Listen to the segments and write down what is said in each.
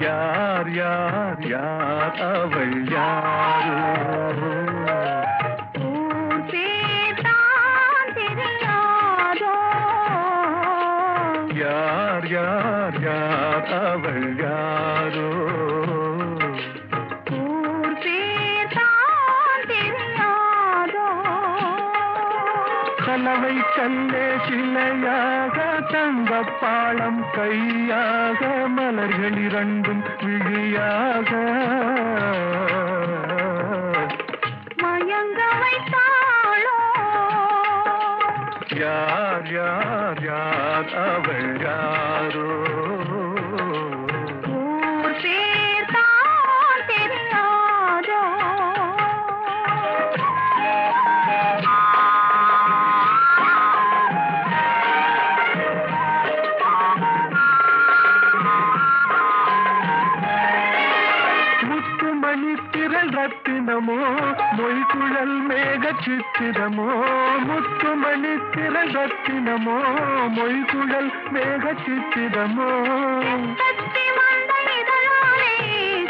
யார் யார் யார் அவள் யாரோ யார் யார் யார் அவள் யாரோ கலவை கல்லே சிலையாக தங்கப்பாளம் கையாக மலர்கள் இரண்டும் விழியாக மயங்க வைத்தாளோ யார் யார் யார் அவள் யாரோ ரத்தினமோ மொய்குழல் மேக சித்திரமோ முத்துமணி திரள் ரத்தினமோ மொய்குழல் மேக சித்திரமோ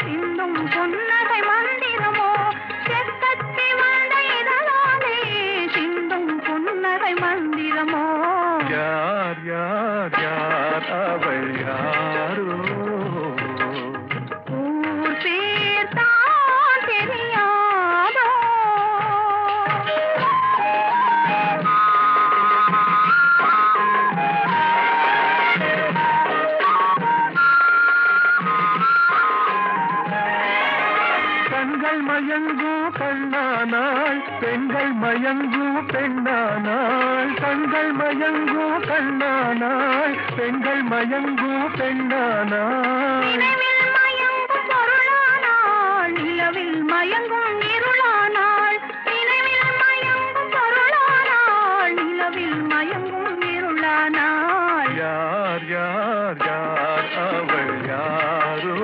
சிந்தும் பொன்னகை மந்திரமோ செத்தத்தி வந்த இதழாலே சிந்தும் பொன்னகை மந்திரமோ யார் யார் யார் அவள் யாரோ கண்கள் மயங்கு கண்ணானாள் பெண்கள் மயங்கு பெண்ணானாள் கண்கள் மயங்கு கண்ணானாள் பெண்கள் மயங்கு பெண்ணானாள் நிலவில் மயங்கும் இருளானாள் நினைவில் மயங்கும் பொருளானாள் நிலவில் மயங்கும் இருளானாள் யார் யார் யார் அவள் யாரோ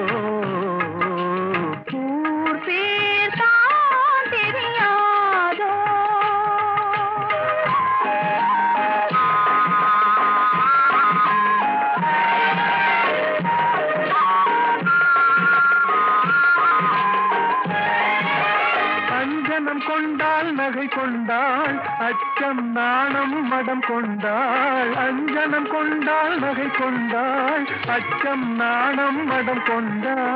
கொண்டாள் நகை கொண்டாள் அச்சம் நாணம் மடம் கொண்டாள் அஞ்சனம் கொண்டாள் நகை கொண்டாள் அச்சம் நாணம் மடம் கொண்டாள்